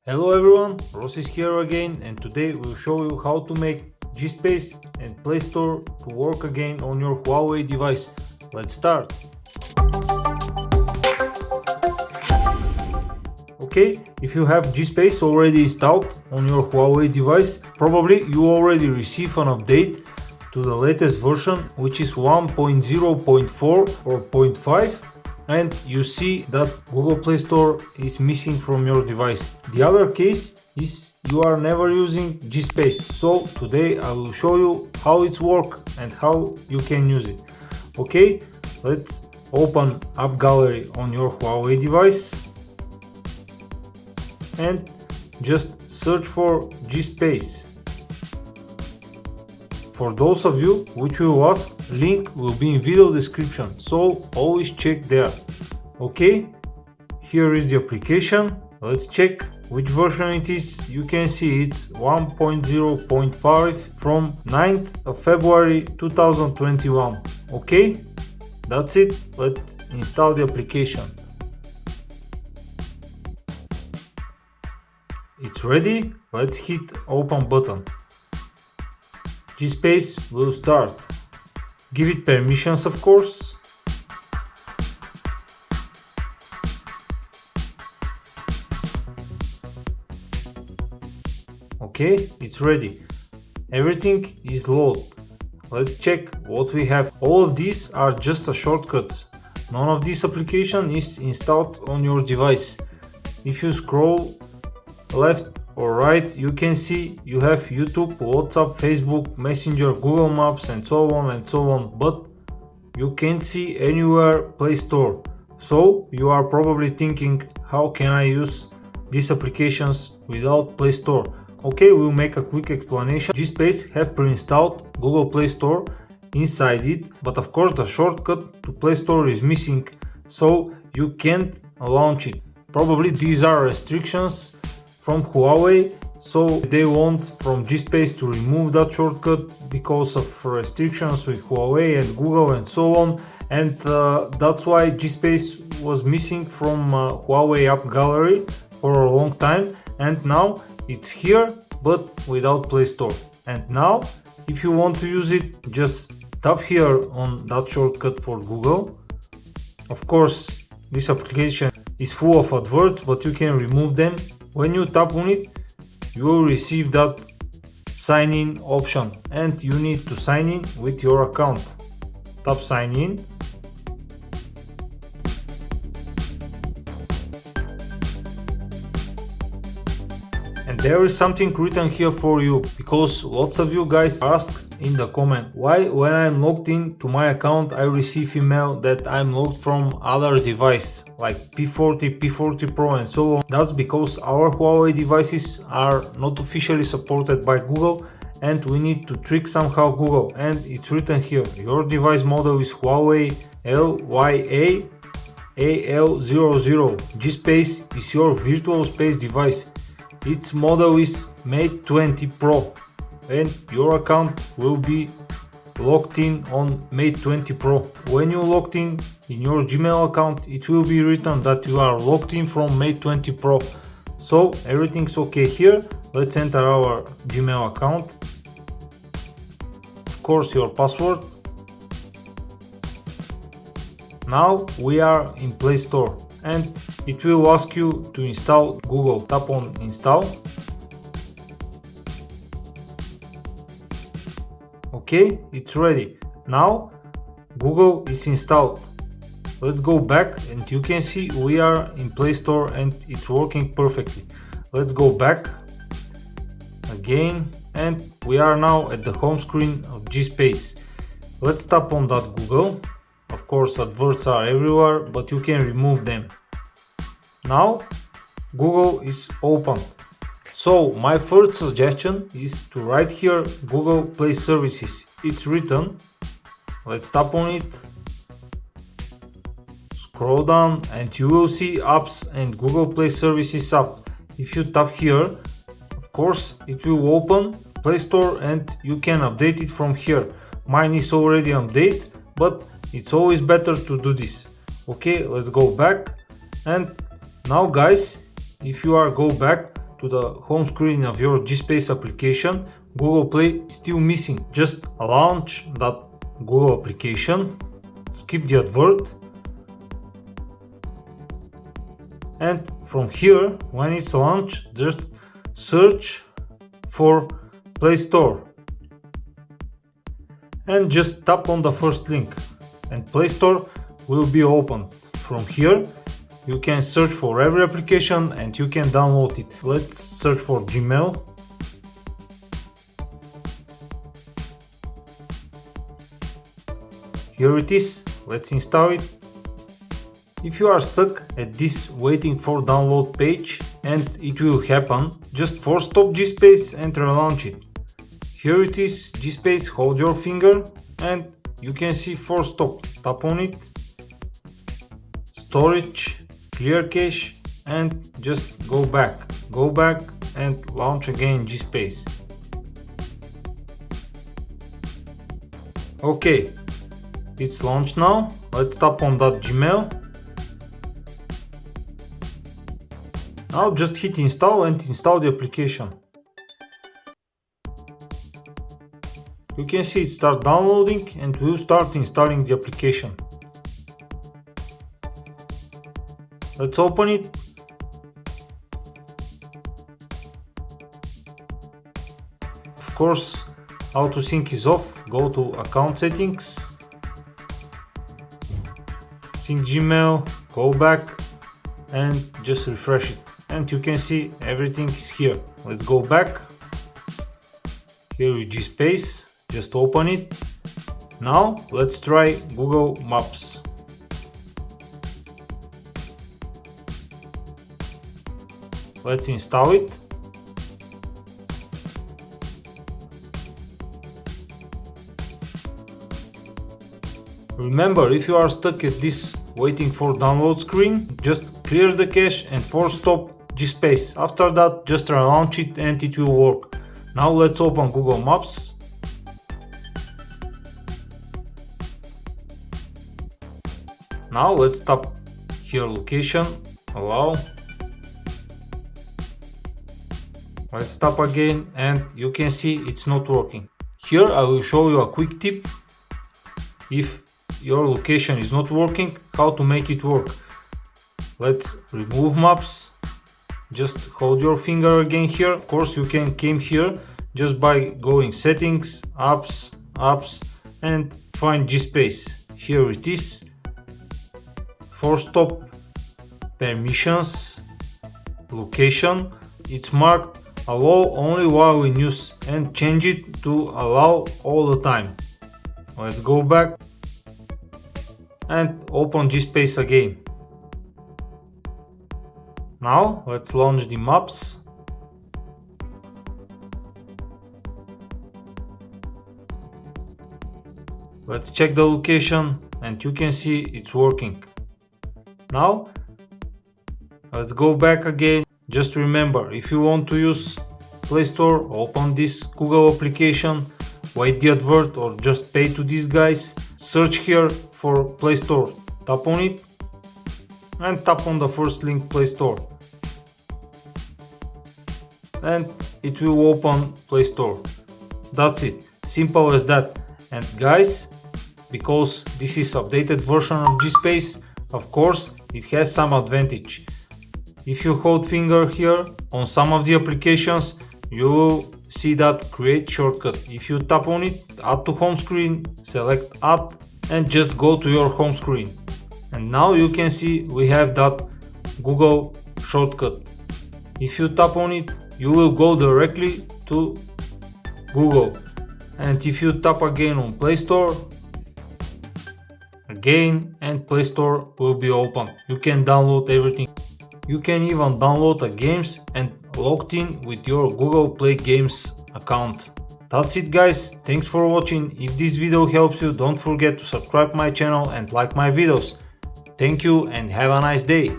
Hello everyone, Ross is here again, and today we'll show you how to make GSpace and Play Store to work again on your Huawei device. Let's start. Okay, if you have GSpace already installed on your Huawei device, probably you already received an update to the latest version, which is 1.0.4 or 0.5. And you see that Google Play Store is missing from your device. The other case is you are never using GSpace. So today I will show you how it works and how you can use it. Okay, let's open App Gallery on your Huawei device and just search for GSpace. For those of you which will ask, link will be in video description, so always check there. Okay, here is the application. Let's check which version it is. You can see it's 1.0.5 from 9th of February 2021. Okay, that's it. Let's install the application. It's ready. Let's hit open button. GSpace will start. Give it permissions, of course. Okay, it's ready. Everything is loaded. Let's check what we have. All of these are just shortcuts. None of this application is installed on your device. If you scroll left or right, you can see you have YouTube, WhatsApp, Facebook, Messenger, Google Maps, and so on, but you can't see anywhere Play Store. So you are probably thinking, how can I use these applications without Play Store? Okay, we'll make a quick explanation. GSpace have pre-installed Google Play Store inside it, but of course the shortcut to Play Store is missing, so you can't launch it. Probably these are restrictions from Huawei, so they want from GSpace to remove that shortcut because of restrictions with Huawei and Google and so on, and that's why GSpace was missing from Huawei App Gallery for a long time, and now it's here but without Play Store. And now if you want to use it, just tap here on that shortcut for Google. Of course this application is full of adverts, but you can remove them. When you tap on it, you will receive that sign in option, and you need to sign in with your account. Tap sign in. And there is something written here for you, because lots of you guys asked in the comment why when I'm logged in to my account I receive email that I'm logged from other device like P40, P40 Pro and so on. That's because our Huawei devices are not officially supported by Google, and we need to trick somehow Google, and it's written here, your device model is Huawei LYA AL00. GSpace is your virtual space device. Its model is Mate 20 Pro, and your account will be logged in on Mate 20 Pro. When you logged in your Gmail account, it will be written that you are logged in from Mate 20 Pro. So everything's okay here. Let's enter our Gmail account. Of course, your password. Now we are in Play Store, and it will ask you to install Google. Tap on install. Okay, it's ready. Now Google is installed. Let's go back, and you can see we are in Play Store and it's working perfectly. Let's go back again, and we are now at the home screen of GSpace. Let's tap on that Google. Of course adverts are everywhere, but you can remove them. Now Google is open. So my first suggestion is to write here Google Play Services. It's written. Let's tap on it. Scroll down and you will see apps and Google Play Services app. If you tap here, of course it will open Play Store and you can update it from here. Mine is already updated, but it's always better to do this. Okay, let's go back. And now guys, if you are go back to the home screen of your GSpace application, Google Play is still missing. Just launch that Google application, skip the advert, and from here, when it's launched, just search for Play Store and just tap on the first link and Play Store will be opened. From here you can search for every application and you can download it. Let's search for Gmail. Here it is, let's install it. If you are stuck at this waiting for download page, and it will happen, just force stop GSpace and relaunch it. Here it is, GSpace, hold your finger and you can see force stop. Tap on it, storage, clear cache, and just go back and launch again GSpace. Okay, it's launched now. Let's tap on that Gmail. Now just hit install and install the application. You can see it start downloading and we'll start installing the application. Let's open it. Of course, auto sync is off. Go to account settings, sync Gmail, go back and just refresh it. And you can see everything is here. Let's go back. Here with GSpace, just open it. Now let's try Google Maps. Let's install it. Remember, if you are stuck at this waiting for download screen, just clear the cache and force stop GSpace. After that, just relaunch it and it will work. Now let's open Google Maps. Now let's tap here location, allow. Let's tap again and you can see it's not working. Here I will show you a quick tip. If your location is not working, how to make it work. Let's remove maps. Just hold your finger again here. Of course you can come here just by going settings, apps, and find GSpace. Here it is. Force stop, permissions, location. It's marked allow only while in use and change it to allow all the time. Let's go back and open GSpace again. Now let's launch the maps. Let's check the location and you can see it's working. Now let's go back again. Just remember, if you want to use Play Store, open this Google application, wait the advert or just pay to these guys. Search here for Play Store, tap on it and tap on the first link, Play Store, and it will open Play Store. That's it, simple as that. And guys, because this is updated version of GSpace, of course it has some advantage. If you hold finger here on some of the applications, you will see that create shortcut. If you tap on it, add to home screen, select add and just go to your home screen. And now you can see we have that Google shortcut. If you tap on it, you will go directly to Google. And if you tap again on Play Store, again, and Play Store will be open. You can download everything. You can even download the games and logged in with your Google Play Games account. That's it guys, thanks for watching. If this video helps you, don't forget to subscribe my channel and like my videos. Thank you and have a nice day.